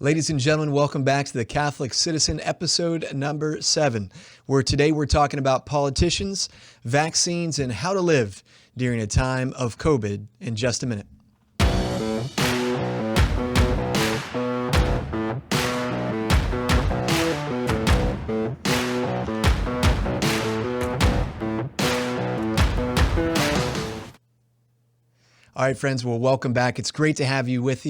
Ladies and gentlemen, welcome back to the Catholic Citizen, episode number 7, where today we're talking about politicians, vaccines, and how to live during a time of COVID in just a minute. All right, friends. Well, welcome back. It's great to have you with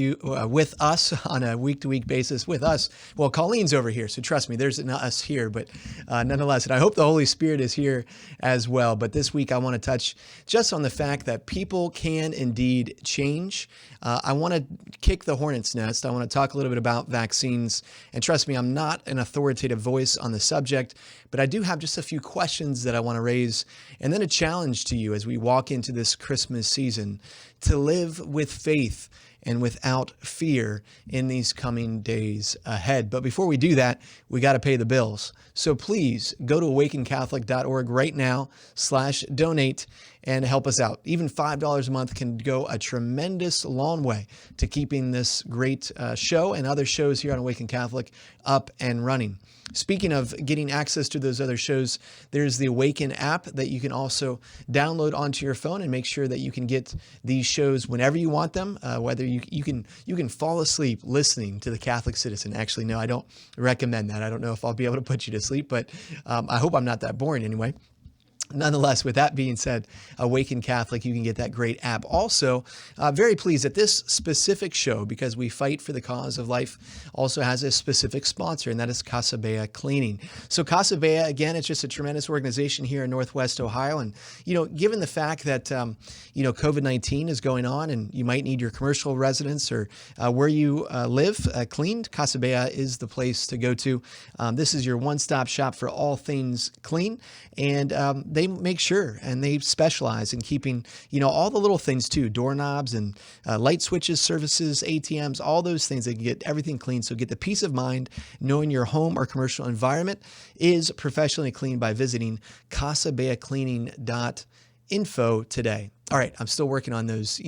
us on a week-to-week basis with us. Well, Colleen's over here, so trust me, there's not us here, but nonetheless, and I hope the Holy Spirit is here as well. But this week, I want to touch just on the fact that people can indeed change. I want to kick the hornet's nest. I want to talk a little bit about vaccines, and trust me, I'm not an authoritative voice on the subject, but I do have just a few questions that I want to raise, and then a challenge to you as we walk into this Christmas season to live with faith and without fear in these coming days ahead. But before we do that, we got to pay the bills. So please go to awakencatholic.org right now /donate and help us out. Even $5 a month can go a tremendous long way to keeping this great show and other shows here on Awaken Catholic up and running. Speaking of getting access to those other shows, there's the Awaken app that you can also download onto your phone and make sure that you can get these shows whenever you want them, whether you can fall asleep listening to the Catholic Citizen. Actually, no, I don't recommend that. I don't know if I'll be able to put you to sleep, but I hope I'm not that boring anyway. Nonetheless, with that being said, Awaken Catholic, you can get that great app. Also, very pleased that this specific show, because we fight for the cause of life, also has a specific sponsor, and that is Casa Bea Cleaning. So Casa Bea, again, it's just a tremendous organization here in Northwest Ohio. And, given the fact that, COVID-19 is going on and you might need your commercial residence or where you live cleaned, Casa Bea is the place to go to. This is your one-stop shop for all things clean. And they make sure and they specialize in keeping, all the little things too, doorknobs and light switches, services, ATMs, all those things. They can get everything clean. So get the peace of mind knowing your home or commercial environment is professionally cleaned by visiting casabeacleaning.info today. All right. I'm still working on those,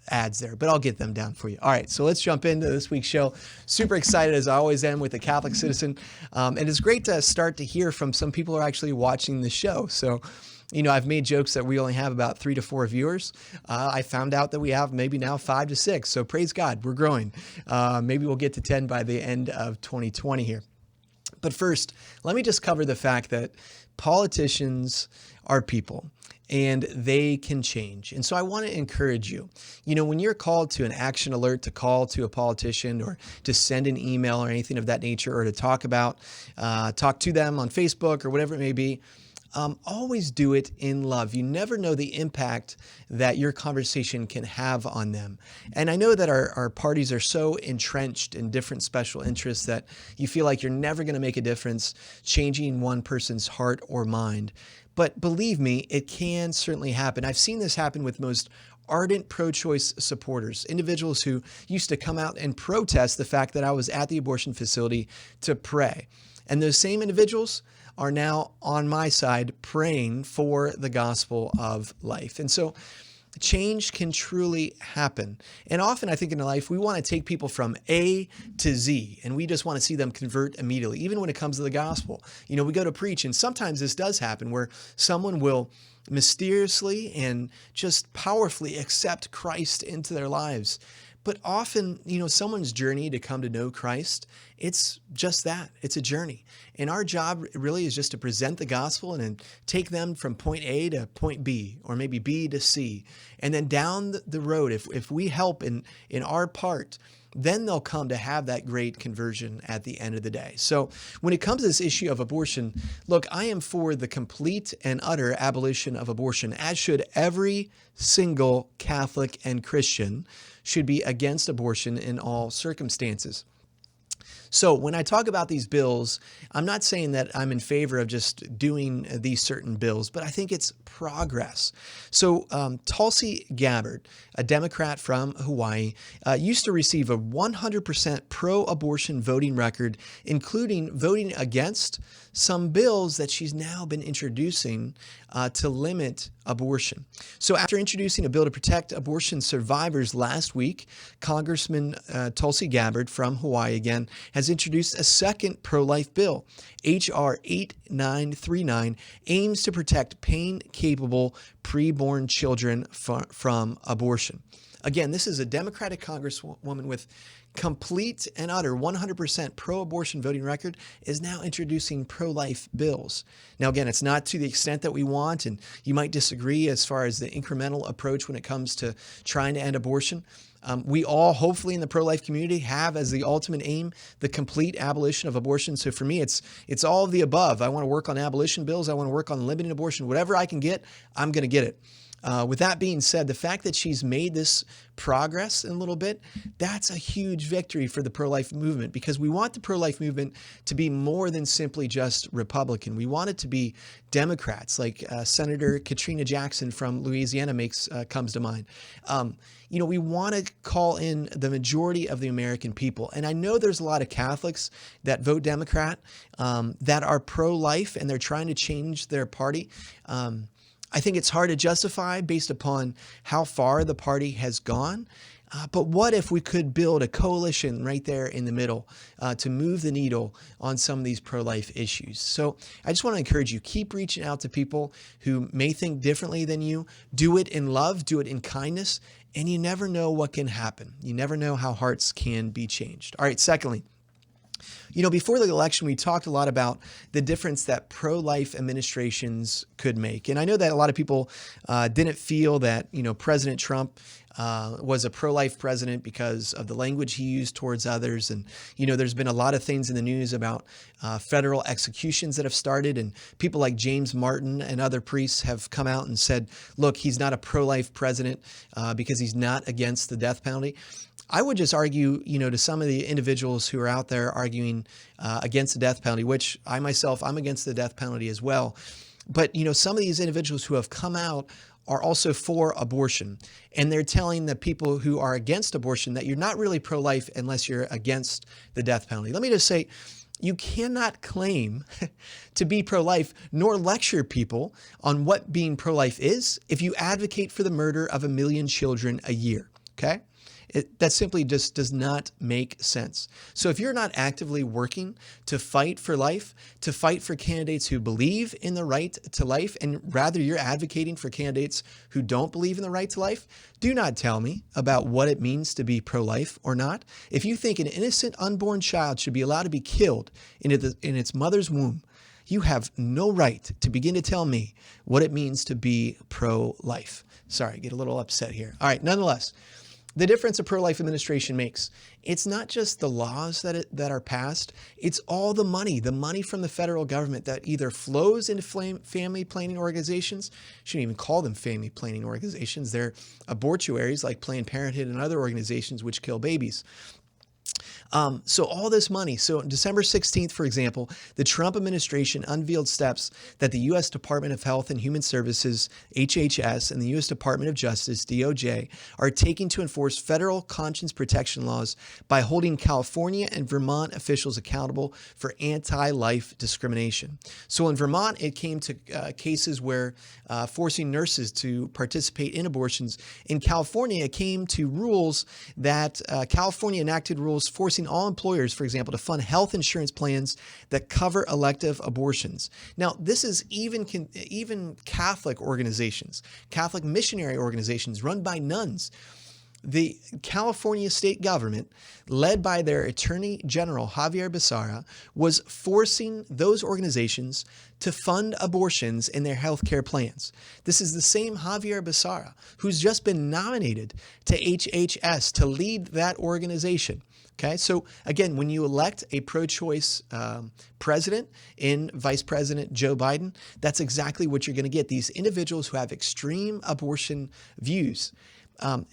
ads there, but I'll get them down for you. All right, so let's jump into this week's show. Super excited, as I always am, with the Catholic Citizen. And it's great to start to hear from some people who are actually watching the show. So, I've made jokes that we only have about 3 to 4 viewers. I found out that we have maybe now 5 to 6. So praise God, we're growing. Maybe we'll get to 10 by the end of 2020 here. But first, let me just cover the fact that politicians are people and they can change. And so I want to encourage you, when you're called to an action alert, to call to a politician or to send an email or anything of that nature, or to talk to them on Facebook or whatever it may be, always do it in love. You never know the impact that your conversation can have on them. And I know that our parties are so entrenched in different special interests that you feel like you're never going to make a difference changing one person's heart or mind. But believe me, it can certainly happen. I've seen this happen with most ardent pro-choice supporters, individuals who used to come out and protest the fact that I was at the abortion facility to pray. And those same individuals are now on my side praying for the gospel of life. And so change can truly happen. And often I think in life, we want to take people from A to Z, and we just want to see them convert immediately, even when it comes to the gospel. We go to preach, and sometimes this does happen where someone will mysteriously and just powerfully accept Christ into their lives. But often, someone's journey to come to know Christ, it's just that. It's a journey. And our job really is just to present the gospel and then take them from point A to point B, or maybe B to C. And then down the road, if we help in our part, then they'll come to have that great conversion at the end of the day. So when it comes to this issue of abortion, look, I am for the complete and utter abolition of abortion, as should every single Catholic and Christian should be against abortion in all circumstances. So when I talk about these bills, I'm not saying that I'm in favor of just doing these certain bills, but I think it's progress. So Tulsi Gabbard, a Democrat from Hawaii, used to receive a 100% pro-abortion voting record, including voting against some bills that she's now been introducing to limit abortion. So after introducing a bill to protect abortion survivors last week, Congressman Tulsi Gabbard from Hawaii again has introduced a second pro-life bill. H.R. 8939 aims to protect pain-capable preborn children from abortion. Again, this is a Democratic Congresswoman with complete and utter 100% pro-abortion voting record is now introducing pro-life bills. Now, again, it's not to the extent that we want, and you might disagree as far as the incremental approach when it comes to trying to end abortion. We all, hopefully in the pro-life community, have as the ultimate aim the complete abolition of abortion. So for me, it's all of the above. I want to work on abolition bills. I want to work on limiting abortion. Whatever I can get, I'm going to get it. With that being said, the fact that she's made this progress in a little bit, that's a huge victory for the pro-life movement, because we want the pro-life movement to be more than simply just Republican. We want it to be Democrats, like Senator Katrina Jackson from Louisiana comes to mind. We want to call in the majority of the American people. And I know there's a lot of Catholics that vote Democrat that are pro-life, and they're trying to change their party. I think it's hard to justify based upon how far the party has gone. But what if we could build a coalition right there in the middle to move the needle on some of these pro-life issues? So I just want to encourage you, keep reaching out to people who may think differently than you. Do it in love, do it in kindness, and you never know what can happen. You never know how hearts can be changed. All right, secondly, before the election, we talked a lot about the difference that pro-life administrations could make. And I know that a lot of people didn't feel that, President Trump was a pro-life president because of the language he used towards others. And, there's been a lot of things in the news about federal executions that have started. And people like James Martin and other priests have come out and said, look, he's not a pro-life president because he's not against the death penalty. I would just argue, to some of the individuals who are out there arguing against the death penalty, which I myself, I'm against the death penalty as well. But, some of these individuals who have come out are also for abortion. And they're telling the people who are against abortion that you're not really pro-life unless you're against the death penalty. Let me just say, you cannot claim to be pro-life nor lecture people on what being pro-life is if you advocate for the murder of 1 million children a year, okay? That simply just does not make sense. So if you're not actively working to fight for life, to fight for candidates who believe in the right to life, and rather you're advocating for candidates who don't believe in the right to life, do not tell me about what it means to be pro-life or not. If you think an innocent unborn child should be allowed to be killed in its mother's womb, you have no right to begin to tell me what it means to be pro-life. Sorry, I get a little upset here. All right, nonetheless, the difference a pro-life administration makes, it's not just the laws that are passed, it's all the money from the federal government that either flows into family planning organizations. Shouldn't even call them family planning organizations. They're abortuaries like Planned Parenthood and other organizations which kill babies. So all this money. So on December 16th, for example, the Trump administration unveiled steps that the U.S. Department of Health and Human Services, HHS, and the U.S. Department of Justice, DOJ, are taking to enforce federal conscience protection laws by holding California and Vermont officials accountable for anti-life discrimination. So in Vermont, it came to cases where forcing nurses to participate in abortions. In California, it came to rules that California enacted rules forcing all employers, for example, to fund health insurance plans that cover elective abortions. Now, this is even Catholic organizations, Catholic missionary organizations run by nuns. The California state government, led by their Attorney General, Javier Becerra, was forcing those organizations to fund abortions in their health care plans. This is the same Javier Becerra who's just been nominated to HHS to lead that organization. Okay, so again, when you elect a pro-choice president in Vice President Joe Biden, that's exactly what you're going to get. These individuals who have extreme abortion views.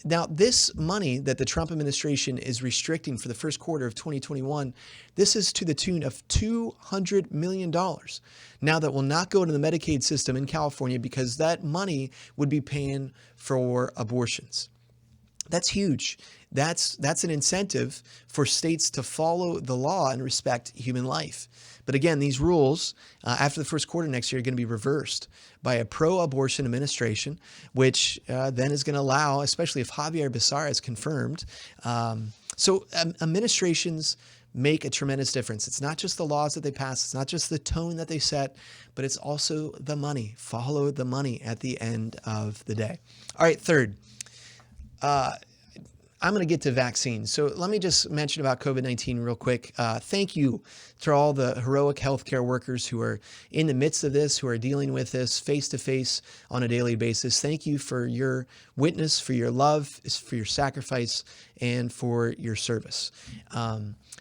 Now, this money that the Trump administration is restricting for the first quarter of 2021, this is to the tune of $200 million. Now, that will not go to the Medicaid system in California because that money would be paying for abortions. That's huge. That's an incentive for states to follow the law and respect human life. But again, these rules after the first quarter next year are going to be reversed by a pro-abortion administration, which then is going to allow, especially if Javier Becerra is confirmed. So administrations make a tremendous difference. It's not just the laws that they pass. It's not just the tone that they set, but it's also the money. Follow the money at the end of the day. All right, third. I'm going to get to vaccines. So let me just mention about COVID-19 real quick. Thank you to all the heroic healthcare workers who are in the midst of this, who are dealing with this face-to-face on a daily basis. Thank you for your witness, for your love, for your sacrifice, and for your service.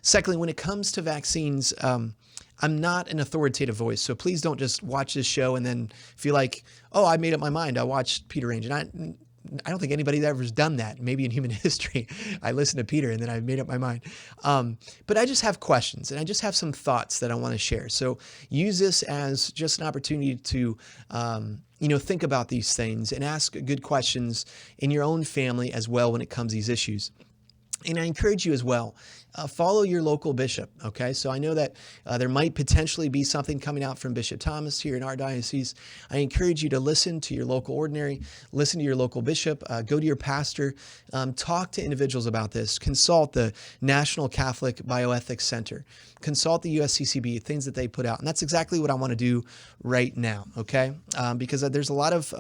Secondly, when it comes to vaccines, I'm not an authoritative voice, so please don't just watch this show and then feel like, oh, I made up my mind. I watched Peter Range. And I don't think anybody ever has done that. Maybe in human history, I listened to Peter and then I made up my mind. But I just have questions and I just have some thoughts that I want to share. So use this as just an opportunity to, think about these things and ask good questions in your own family as well when it comes to these issues. And I encourage you as well, follow your local bishop, okay? So I know that there might potentially be something coming out from Bishop Thomas here in our diocese. I encourage you to listen to your local ordinary, listen to your local bishop, go to your pastor, talk to individuals about this, consult the National Catholic Bioethics Center, consult the USCCB, things that they put out. And that's exactly what I want to do right now, okay? Because there's a lot of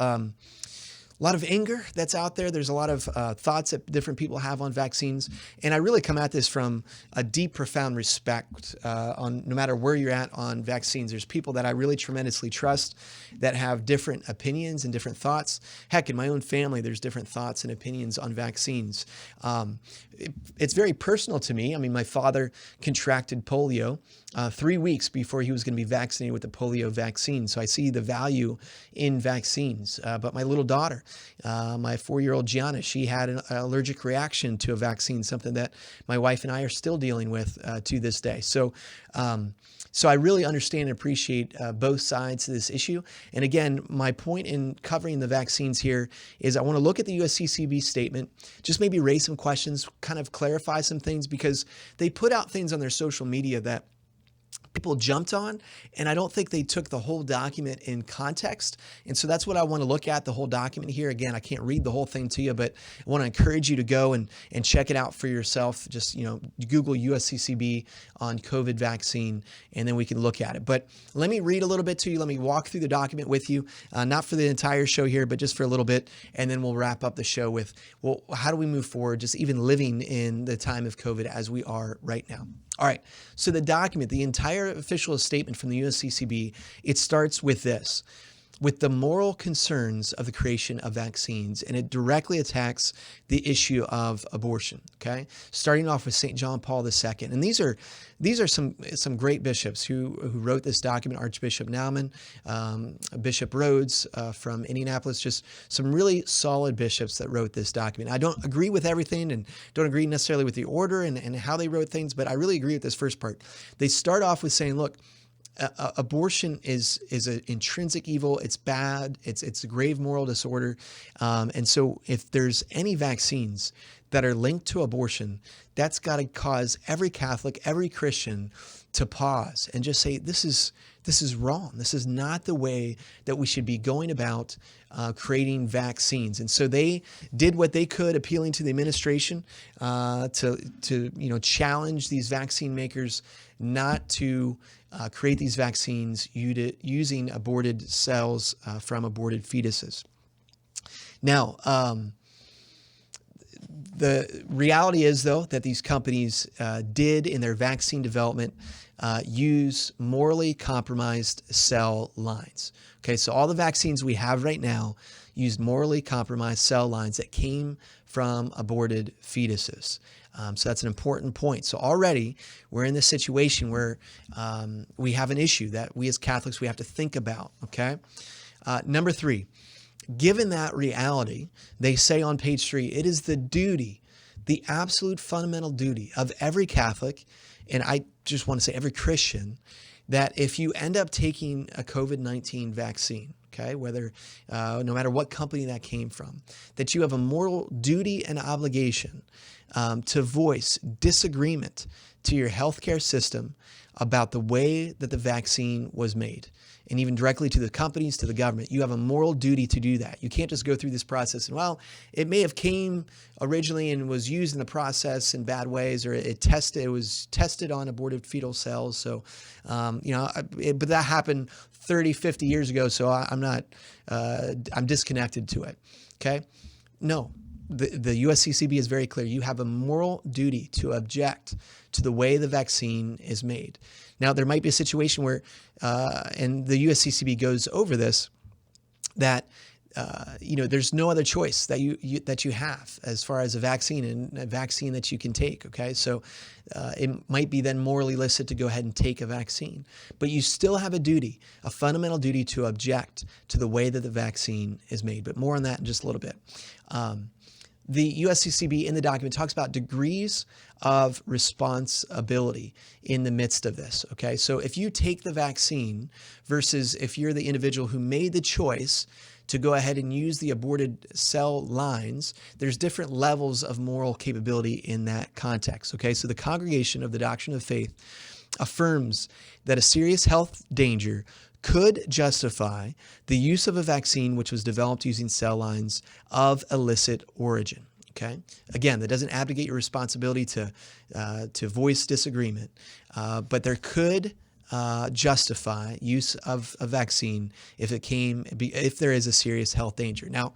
anger that's out there. There's a lot of thoughts that different people have on vaccines. And I really come at this from a deep, profound respect on no matter where you're at on vaccines. There's people that I really tremendously trust that have different opinions and different thoughts. Heck, in my own family, there's different thoughts and opinions on vaccines. It's very personal to me. I mean, my father contracted polio 3 weeks before he was going to be vaccinated with the polio vaccine. So I see the value in vaccines. But my little daughter, my 4-year-old Gianna, she had an allergic reaction to a vaccine, something that my wife and I are still dealing with to this day. So I really understand and appreciate both sides of this issue. And again, my point in covering the vaccines here is I want to look at the USCCB statement, just maybe raise some questions, kind of clarify some things, because they put out things on their social media that people jumped on, and I don't think they took the whole document in context. And so that's what I want to look at, the whole document here. Again, I can't read the whole thing to you, but I want to encourage you to go and check it out for yourself. Just, Google USCCB on COVID vaccine, and then we can look at it. But let me read a little bit to you. Let me walk through the document with you, not for the entire show here, but just for a little bit. And then we'll wrap up the show with, well, how do we move forward, just even living in the time of COVID as we are right now? All right, so the document, the entire official statement from the USCCB, it starts with this: with the moral concerns of the creation of vaccines, and it directly attacks the issue of abortion, okay? Starting off with St. John Paul II. And these are some great bishops who wrote this document: Archbishop Naumann, Bishop Rhodes from Indianapolis, just some really solid bishops that wrote this document. I don't agree with everything and don't agree necessarily with the order and how they wrote things, but I really agree with this first part. They start off with saying, look, abortion is an intrinsic evil. It's bad. It's a grave moral disorder. And so if there's any vaccines that are linked to abortion, that's got to cause every Catholic, every Christian to pause and just say, this is wrong. This is not the way that we should be going about creating vaccines. And so they did what they could, appealing to the administration to challenge these vaccine makers not to create these vaccines using aborted cells from aborted fetuses. Now, the reality is, though, that these companies did in their vaccine development use morally compromised cell lines. Okay, so all the vaccines we have right now use morally compromised cell lines that came from aborted fetuses. So that's an important point. So already we're in this situation where we have an issue that we as Catholics, we have to think about, okay? Number 3, Given that reality, they say on page 3, it is the duty, the absolute fundamental duty of every Catholic, and I just want to say every Christian, that if you end up taking a COVID-19 vaccine, okay, whether, no matter what company that came from, that you have a moral duty and obligation to voice disagreement to your healthcare system about the way that the vaccine was made, and even directly to the companies, to the government. You have a moral duty to do that. You can't just go through this process and, well, it may have came originally and was used in the process in bad ways, or it was tested on aborted fetal cells. So, but that happened 30, 50 years ago. So I'm disconnected to it. Okay. No, the USCCB is very clear. You have a moral duty to object to the way the vaccine is made. Now, there might be a situation where, and the USCCB goes over this, that there's no other choice that you have as far as a vaccine, and a vaccine that you can take. Okay, so it might be then morally illicit to go ahead and take a vaccine, but you still have a duty, a fundamental duty to object to the way that the vaccine is made. But more on that in just a little bit. The USCCB in the document talks about degrees of responsibility in the midst of this. Okay, so if you take the vaccine versus if you're the individual who made the choice to go ahead and use the aborted cell lines, there's different levels of moral capability in that context. Okay, so the Congregation of the Doctrine of Faith affirms that a serious health danger could justify the use of a vaccine which was developed using cell lines of illicit origin. Okay. Again, that doesn't abdicate your responsibility to voice disagreement, but there could justify use of a vaccine if there is a serious health danger. Now,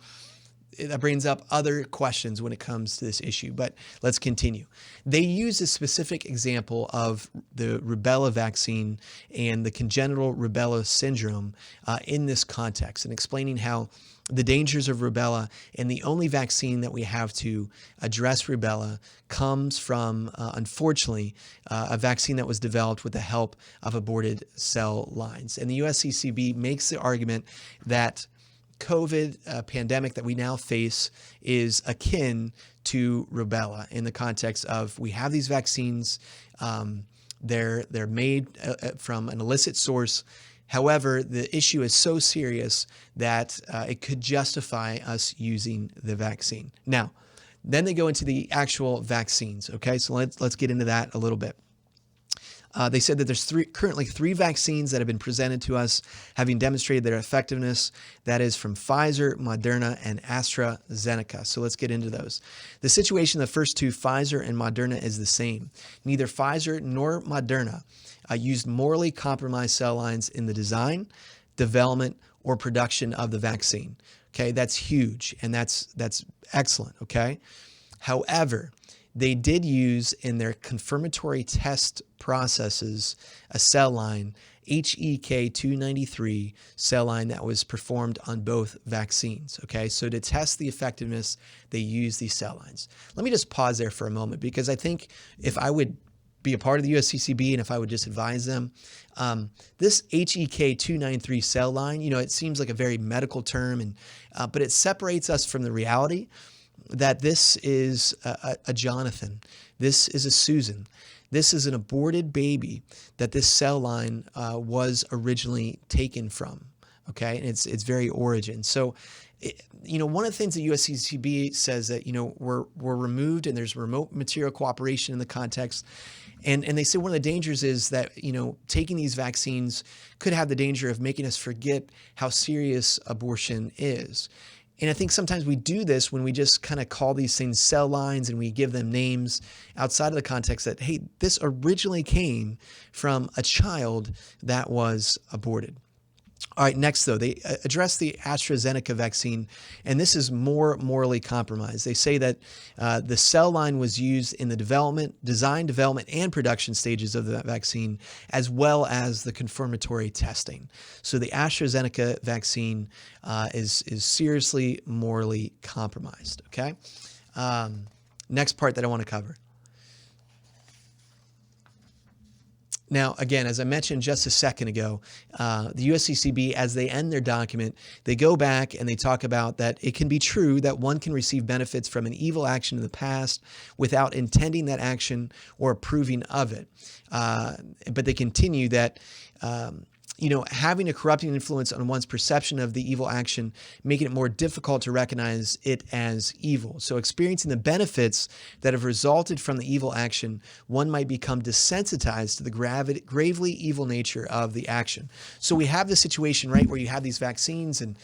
that brings up other questions when it comes to this issue, but let's continue. They use a specific example of the rubella vaccine and the congenital rubella syndrome in this context, and explaining how the dangers of rubella and the only vaccine that we have to address rubella comes from, unfortunately, a vaccine that was developed with the help of aborted cell lines. And the USCCB makes the argument that COVID pandemic that we now face is akin to rubella in the context of we have these vaccines, they're made from an illicit source. However, the issue is so serious that it could justify us using the vaccine. Now, then they go into the actual vaccines. Okay, so let's get into that a little bit. They said that there's currently three vaccines that have been presented to us having demonstrated their effectiveness. That is from Pfizer, Moderna, and Astrazeneca. So let's get into those. The situation of the first two, Pfizer and Moderna, is the same. Neither Pfizer nor Moderna used morally compromised cell lines in the design, development, or production of the vaccine. Okay, that's huge, and that's excellent. Okay, however, they did use in their confirmatory test processes a cell line, HEK293 cell line that was performed on both vaccines. Okay, so to test the effectiveness, they use these cell lines. Let me just pause there for a moment, because I think if I would be a part of the USCCB and if I would just advise them, this HEK293 cell line, it seems like a very medical term, and but it separates us from the reality that this is a Jonathan, this is a Susan, this is an aborted baby that this cell line was originally taken from. Okay, and it's very origin. So, one of the things that USCCB says that we're removed and there's remote material cooperation in the context, and they say one of the dangers is that taking these vaccines could have the danger of making us forget how serious abortion is. And I think sometimes we do this when we just kind of call these things cell lines and we give them names outside of the context that, hey, this originally came from a child that was aborted. All right, next, though, they address the Astrazeneca vaccine, and this is more morally compromised. They say that the cell line was used in the design, development, and production stages of the vaccine, as well as the confirmatory testing. So the Astrazeneca vaccine is seriously morally compromised, okay? Next part that I want to cover. Now, again, as I mentioned just a second ago, the USCCB, as they end their document, they go back and they talk about that it can be true that one can receive benefits from an evil action in the past without intending that action or approving of it. But they continue that having a corrupting influence on one's perception of the evil action, making it more difficult to recognize it as evil. So experiencing the benefits that have resulted from the evil action, one might become desensitized to the gravely evil nature of the action. So we have this situation, right, where you have these vaccines, and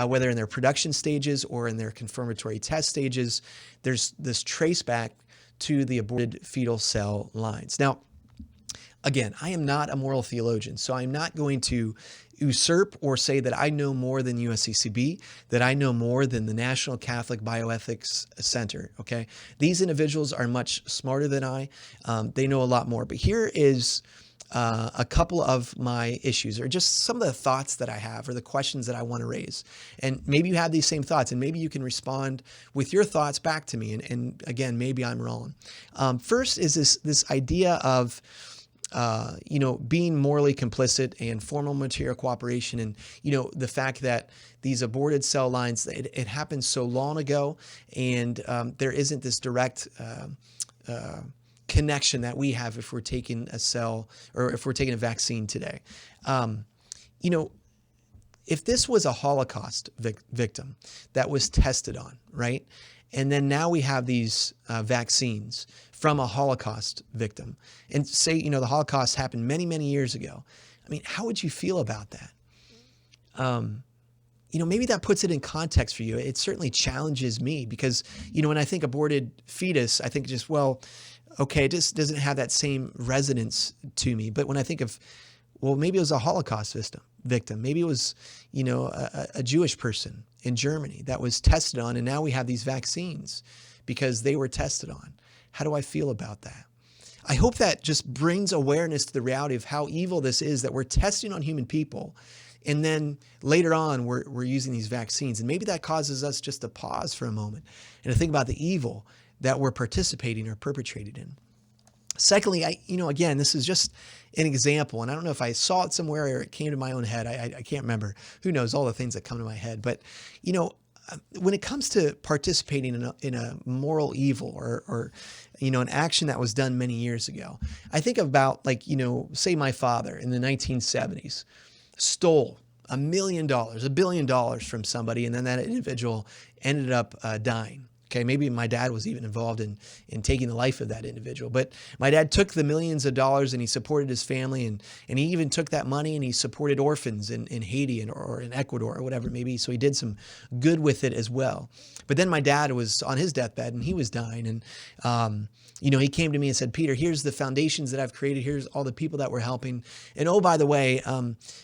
whether in their production stages or in their confirmatory test stages, there's this trace back to the aborted fetal cell lines. Now, again, I am not a moral theologian, so I'm not going to usurp or say that I know more than USCCB, that I know more than the National Catholic Bioethics Center, okay? These individuals are much smarter than I. They know a lot more. But here is a couple of my issues, or just some of the thoughts that I have, or the questions that I want to raise. And maybe you have these same thoughts, and maybe you can respond with your thoughts back to me. And again, maybe I'm wrong. First is this idea of being morally complicit and formal material cooperation, and, the fact that these aborted cell lines, it happened so long ago, and there isn't this direct connection that we have if we're taking a cell, or if we're taking a vaccine today. If this was a Holocaust victim that was tested on, right? And then now we have these vaccines from a Holocaust victim, and say, the Holocaust happened many, many years ago. I mean, how would you feel about that? Maybe that puts it in context for you. It certainly challenges me, because, when I think aborted fetus, I think just, okay, it just doesn't have that same resonance to me. But when I think of, maybe it was a Holocaust victim. Maybe it was, a Jewish person in Germany that was tested on, and now we have these vaccines because they were tested on. How do I feel about that? I hope that just brings awareness to the reality of how evil this is, that we're testing on human people, and then later on we're using these vaccines. And maybe that causes us just to pause for a moment and to think about the evil that we're participating or perpetrating in. Secondly, again, this is just an example, and I don't know if I saw it somewhere or it came to my own head. I can't remember. Who knows, all the things that come to my head. But, when it comes to participating in a moral evil, or an action that was done many years ago, I think about, say my father in the 1970s stole $1 million, $1 billion from somebody, and then that individual ended up dying. Okay, maybe my dad was even involved in taking the life of that individual. But my dad took the millions of dollars and he supported his family, and he even took that money and he supported orphans in Haiti or in Ecuador or whatever it may be. So he did some good with it as well. But then my dad was on his deathbed and he was dying, and he came to me and said, "Peter, here's the foundations that I've created. Here's all the people that we're helping. And oh, by the way,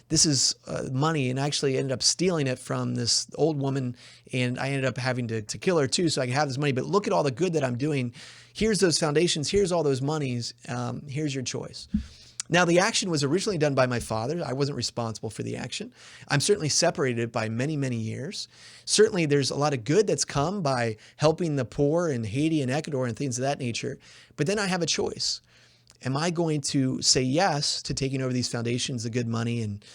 this is money." And I actually ended up stealing it from this old woman, and I ended up having to kill her too, so I could have this money. But look at all the good that I'm doing. Here's those foundations. Here's all those monies. Here's your choice. Now, the action was originally done by my father. I wasn't responsible for the action. I'm certainly separated by many, many years. Certainly, there's a lot of good that's come by helping the poor in Haiti and Ecuador and things of that nature. But then I have a choice. Am I going to say yes to taking over these foundations, the good money, and,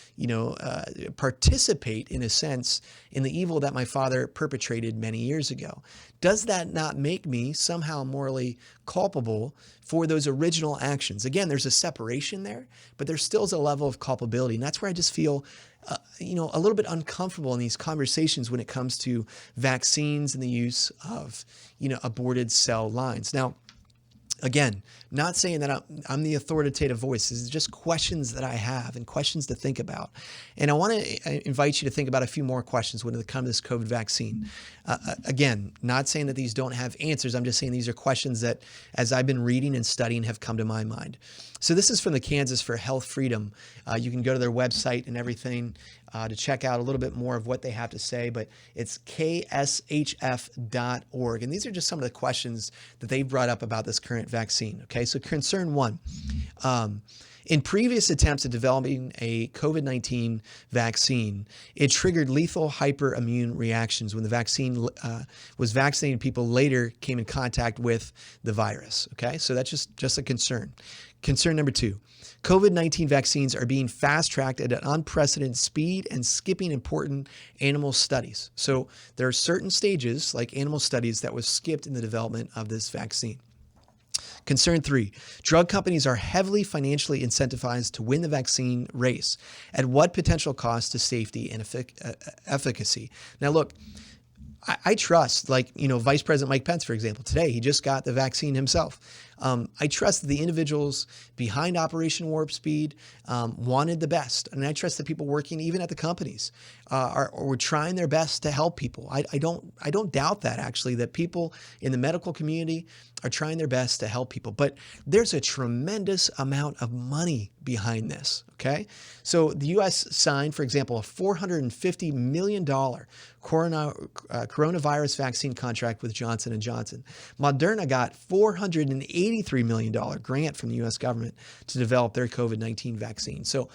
participate, in a sense, in the evil that my father perpetrated many years ago? Does that not make me somehow morally culpable for those original actions? Again, there's a separation there, but there still is a level of culpability. And that's where I just feel, a little bit uncomfortable in these conversations when it comes to vaccines and the use of, aborted cell lines. Now, again, not saying that I'm the authoritative voice. This is just questions that I have and questions to think about. And I want to invite you to think about a few more questions when it comes to this COVID vaccine. Again, not saying that these don't have answers. I'm just saying these are questions that, as I've been reading and studying, have come to my mind. So this is from the Kansas for Health Freedom. You can go to their website and everything to check out a little bit more of what they have to say, but it's kshf.org. And these are just some of the questions that they brought up about this current vaccine. Okay, so concern one, In previous attempts at developing a COVID-19 vaccine, it triggered lethal hyperimmune reactions when the vaccine was vaccinated. People later came in contact with the virus. Okay, so that's just a concern. Concern number 2, COVID-19 vaccines are being fast-tracked at an unprecedented speed and skipping important animal studies. So there are certain stages, like animal studies, that was skipped in the development of this vaccine. Concern 3, drug companies are heavily financially incentivized to win the vaccine race. At what potential cost to safety and efficacy? Now, look, I trust, like, Vice President Mike Pence, for example, today, he just got the vaccine himself. I trust that the individuals behind Operation Warp Speed wanted the best. And I trust that people working even at the companies were trying their best to help people. I don't doubt that, actually, that people in the medical community are trying their best to help people. But there's a tremendous amount of money behind this, okay? So the U.S. signed, for example, a $450 million coronavirus vaccine contract with Johnson & Johnson. Moderna got $483 million grant from the U.S. government to develop their COVID-19 vaccine. So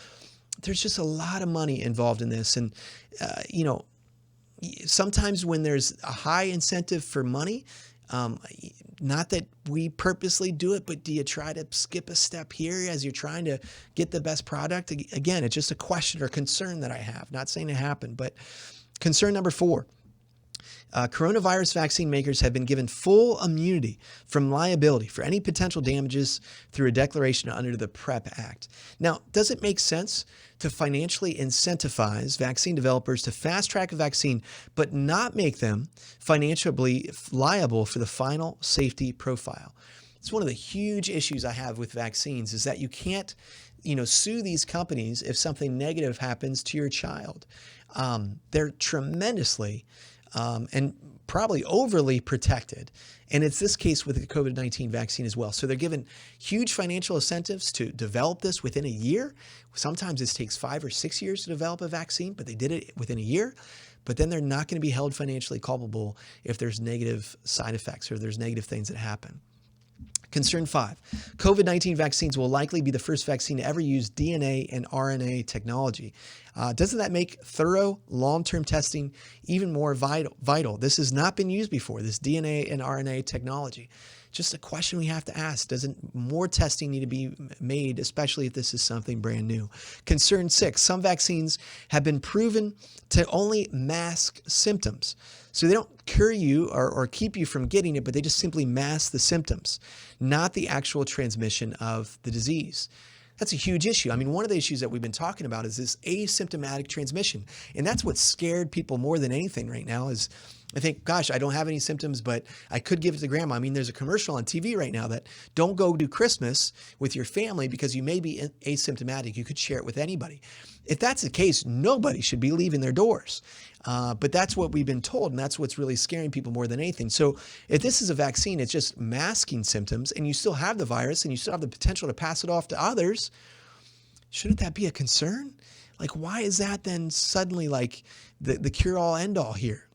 there's just a lot of money involved in this. And, sometimes when there's a high incentive for money, not that we purposely do it, but do you try to skip a step here as you're trying to get the best product? Again, it's just a question or concern that I have. Not saying it happened, but concern number 4. Coronavirus vaccine makers have been given full immunity from liability for any potential damages through a declaration under the PrEP Act. Now, does it make sense to financially incentivize vaccine developers to fast-track a vaccine but not make them financially liable for the final safety profile? It's one of the huge issues I have with vaccines is that you can't, sue these companies if something negative happens to your child. They're tremendously and probably overly protected. And it's this case with the COVID-19 vaccine as well. So they're given huge financial incentives to develop this within a year. Sometimes this takes 5 or 6 years to develop a vaccine, but they did it within a year. But then they're not going to be held financially culpable if there's negative side effects or there's negative things that happen. Concern 5, COVID-19 vaccines will likely be the first vaccine to ever use DNA and RNA technology. Doesn't that make thorough long-term testing even more vital? This has not been used before, this DNA and RNA technology. Just a question we have to ask. Doesn't more testing need to be made, especially if this is something brand new? Concern 6, some vaccines have been proven to only mask symptoms. So they don't cure you or keep you from getting it, but they just simply mask the symptoms, not the actual transmission of the disease. That's a huge issue. I mean, one of the issues that we've been talking about is this asymptomatic transmission. And that's what scared people more than anything right now is I think, gosh, I don't have any symptoms, but I could give it to grandma. I mean, there's a commercial on TV right now that don't go do Christmas with your family because you may be asymptomatic. You could share it with anybody. If that's the case, nobody should be leaving their doors. But that's what we've been told, and that's what's really scaring people more than anything. So if this is a vaccine, it's just masking symptoms, and you still have the virus, and you still have the potential to pass it off to others, shouldn't that be a concern? Like, why is that then suddenly like the cure-all, end-all here?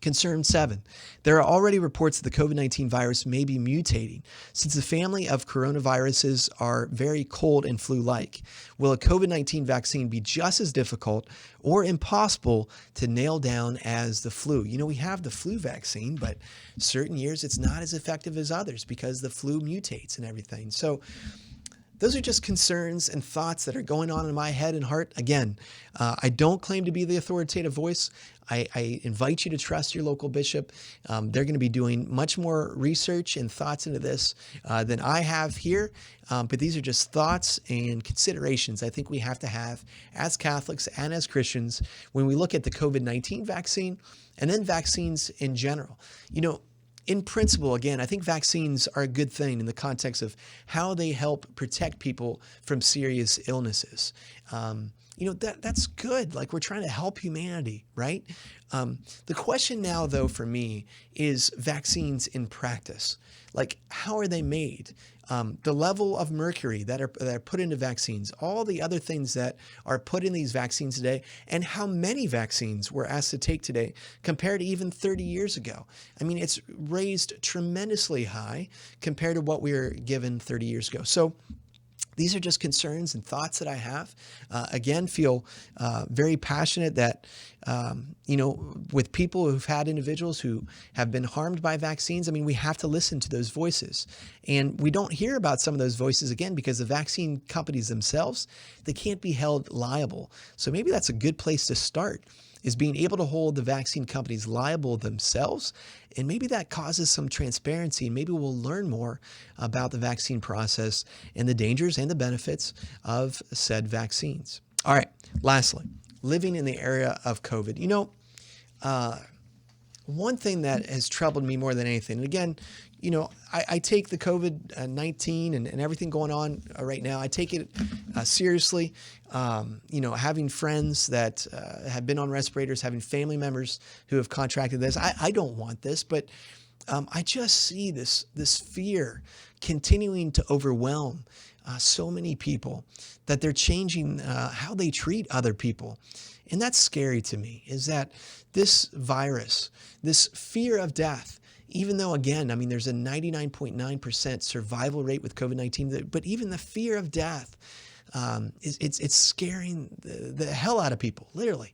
Concern 7, there are already reports that the COVID-19 virus may be mutating. Since the family of coronaviruses are very cold and flu-like, will a COVID-19 vaccine be just as difficult or impossible to nail down as the flu? We have the flu vaccine, but certain years it's not as effective as others because the flu mutates and everything. So those are just concerns and thoughts that are going on in my head and heart. Again, I don't claim to be the authoritative voice. I invite you to trust your local bishop. They're going to be doing much more research and thoughts into this than I have here. But these are just thoughts and considerations I think we have to have as Catholics and as Christians when we look at the COVID-19 vaccine and then vaccines in general. In principle, again, I think vaccines are a good thing in the context of how they help protect people from serious illnesses. That's good. Like, we're trying to help humanity, right? The question now, though, for me is vaccines in practice. Like, how are they made? The level of mercury that are put into vaccines, all the other things that are put in these vaccines today, and how many vaccines we're asked to take today compared to even 30 years ago. I mean, it's raised tremendously high compared to what we were given 30 years ago. So These are just concerns and thoughts that I have. Again, feel very passionate that, with people who've had individuals who have been harmed by vaccines, I mean, we have to listen to those voices. And we don't hear about some of those voices, again, because the vaccine companies themselves, they can't be held liable. So maybe that's a good place to start, is being able to hold the vaccine companies liable themselves. And maybe that causes some transparency, and maybe we'll learn more about the vaccine process and the dangers and the benefits of said vaccines. All right, lastly, living in the era of COVID. One thing that has troubled me more than anything, and again, I take the COVID-19 and everything going on right now, I take it seriously. Having friends that have been on respirators, having family members who have contracted this, I don't want this, but I just see this fear continuing to overwhelm so many people that they're changing how they treat other people. And that's scary to me, is that this virus, this fear of death, even though, again, I mean, there's a 99.9% survival rate with COVID-19, but even the fear of death, it's scaring the hell out of people, literally,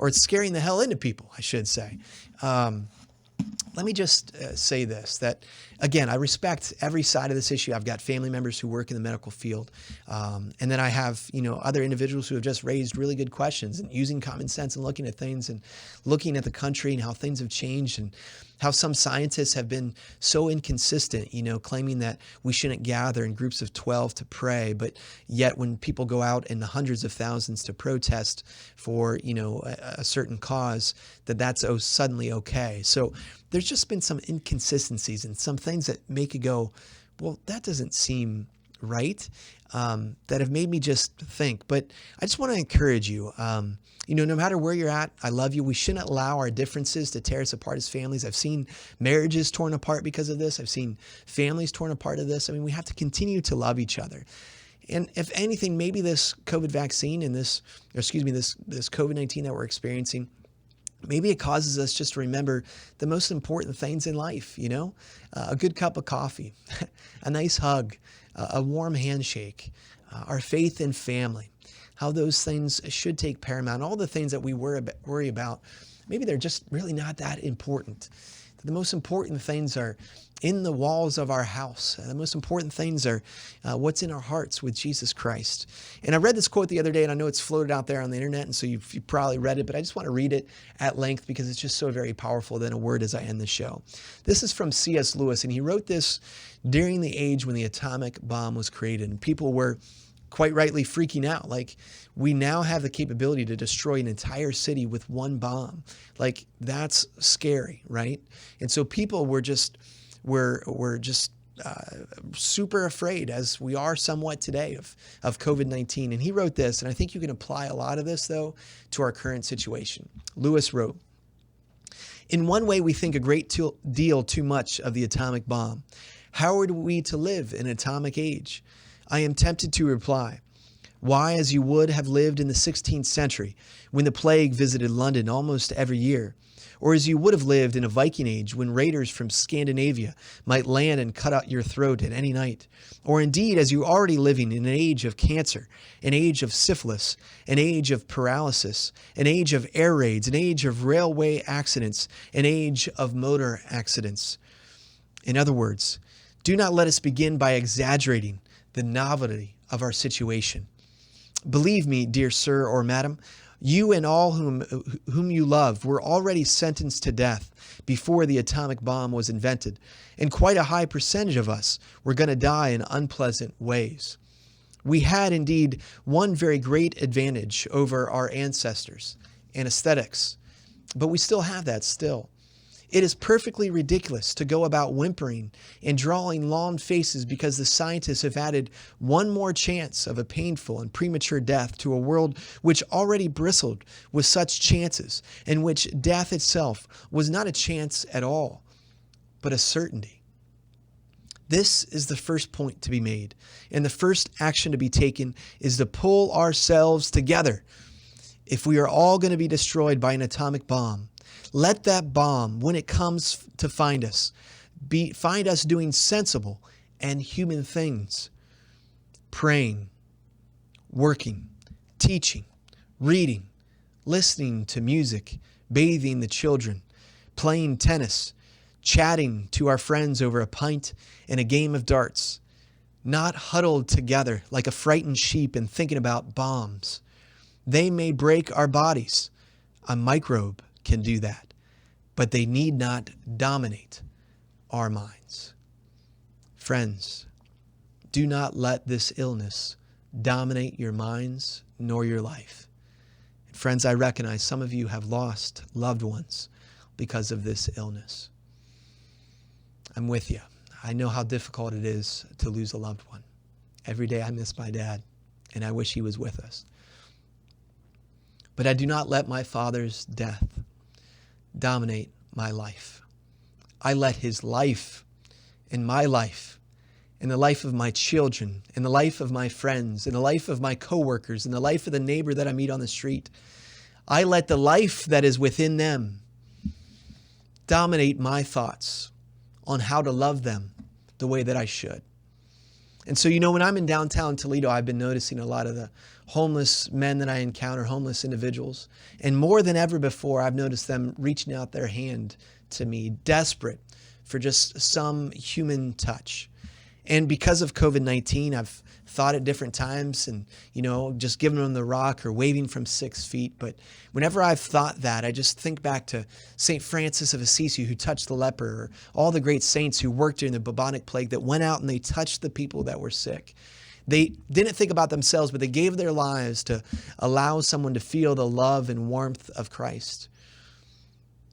or it's scaring the hell into people, I should say. Let me just say this, that, again, I respect every side of this issue. I've got family members who work in the medical field. And then I have, other individuals who have just raised really good questions and using common sense and looking at things and looking at the country and how things have changed and how some scientists have been so inconsistent, claiming that we shouldn't gather in groups of 12 to pray, but yet when people go out in the hundreds of thousands to protest for, a certain cause, that's suddenly okay. So there's just been some inconsistencies and some things that make you go, well, that doesn't seem right, that have made me just think. But I just want to encourage you, no matter where you're at, I love you. We shouldn't allow our differences to tear us apart as families. I've seen marriages torn apart because of this. I've seen families torn apart of this. I mean, we have to continue to love each other. And if anything, maybe this COVID vaccine and this COVID-19 that we're experiencing, maybe it causes us just to remember the most important things in life, a good cup of coffee, a nice hug, a warm handshake, our faith in family, how those things should take paramount. All the things that we worry about, maybe they're just really not that important. The most important things are in the walls of our house. The most important things are what's in our hearts with Jesus Christ. And I read this quote the other day, and I know it's floated out there on the internet, and so you've probably read it, but I just want to read it at length because it's just so very powerful. Then a word as I end the show. This is from C.S. Lewis, and he wrote this during the age when the atomic bomb was created, and people were quite rightly freaking out. Like, we now have the capability to destroy an entire city with one bomb. Like, that's scary, right? And so people were just super afraid, as we are somewhat today, of COVID-19. And he wrote this, and I think you can apply a lot of this, though, to our current situation. Lewis wrote, "In one way, we think a great deal too much of the atomic bomb. How are we to live in an atomic age? I am tempted to reply, why, as you would have lived in the 16th century, when the plague visited London almost every year, or as you would have lived in a Viking age when raiders from Scandinavia might land and cut out your throat at any night, or indeed as you are already living in an age of cancer, an age of syphilis, an age of paralysis, an age of air raids, an age of railway accidents, an age of motor accidents. In other words, do not let us begin by exaggerating the novelty of our situation. Believe me, dear sir or madam, you and all whom you love were already sentenced to death before the atomic bomb was invented, and quite a high percentage of us were going to die in unpleasant ways. We had indeed one very great advantage over our ancestors, anesthetics, but we still have that still. It is perfectly ridiculous to go about whimpering and drawing long faces because the scientists have added one more chance of a painful and premature death to a world which already bristled with such chances, and which death itself was not a chance at all, but a certainty. This is the first point to be made, and the first action to be taken is to pull ourselves together. If we are all going to be destroyed by an atomic bomb, let that bomb, when it comes to find us, find us doing sensible and human things. praying, working, teaching, reading, listening to music, bathing the children, playing tennis, chatting to our friends over a pint and a game of darts, not huddled together like a frightened sheep and thinking about bombs. They may break our bodies. A microbe can do that, but they need not dominate our minds. Friends, do not let this illness dominate your minds nor your life. And friends, I recognize some of you have lost loved ones because of this illness. I'm with you. I know how difficult it is to lose a loved one. Every day I miss my dad, and I wish he was with us. But I do not let my father's death dominate my life. I let his life and my life and the life of my children and the life of my friends and the life of my coworkers and the life of the neighbor that I meet on the street, I let the life that is within them dominate my thoughts on how to love them the way that I should. And so, when I'm in downtown Toledo, I've been noticing a lot of the homeless men that I encounter, homeless individuals. And more than ever before, I've noticed them reaching out their hand to me, desperate for just some human touch. And because of COVID-19, I've thought at different times and, just giving them the rock or waving from 6 feet. But whenever I've thought that, I just think back to St. Francis of Assisi, who touched the leper, or all the great saints who worked during the bubonic plague that went out and they touched the people that were sick. They didn't think about themselves, but they gave their lives to allow someone to feel the love and warmth of Christ.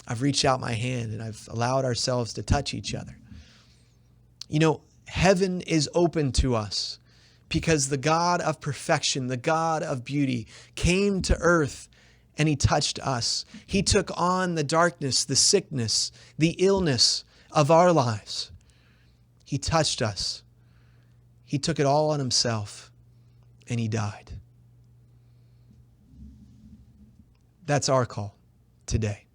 I've reached out my hand and I've allowed ourselves to touch each other. Heaven is open to us because the God of perfection, the God of beauty, came to earth and he touched us. He took on the darkness, the sickness, the illness of our lives. He touched us. He took it all on himself and he died. That's our call today.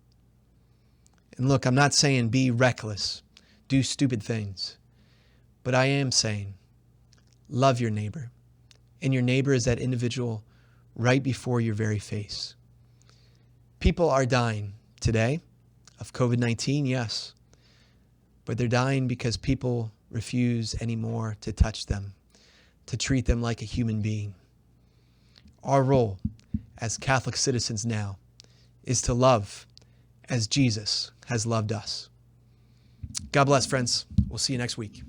And look, I'm not saying be reckless, do stupid things. But I am saying, love your neighbor. And your neighbor is that individual right before your very face. People are dying today of COVID-19, yes. But they're dying because people refuse anymore to touch them, to treat them like a human being. Our role as Catholic citizens now is to love as Jesus has loved us. God bless, friends. We'll see you next week.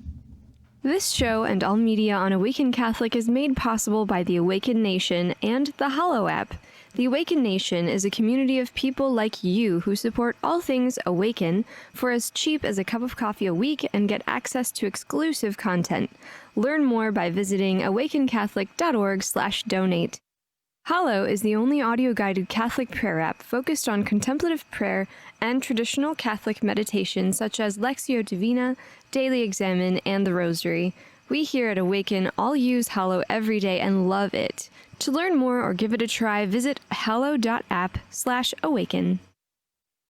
This show and all media on Awaken Catholic is made possible by the Awaken Nation and the Hallow app. The Awaken Nation is a community of people like you who support all things Awaken for as cheap as a cup of coffee a week and get access to exclusive content. Learn more by visiting awakencatholic.org/donate. Hallow is the only audio-guided Catholic prayer app focused on contemplative prayer and traditional Catholic meditation such as Lectio Divina, Daily Examen, and the Rosary. We here at Awaken all use Hallow every day and love it. To learn more or give it a try, visit hallow.app/awaken.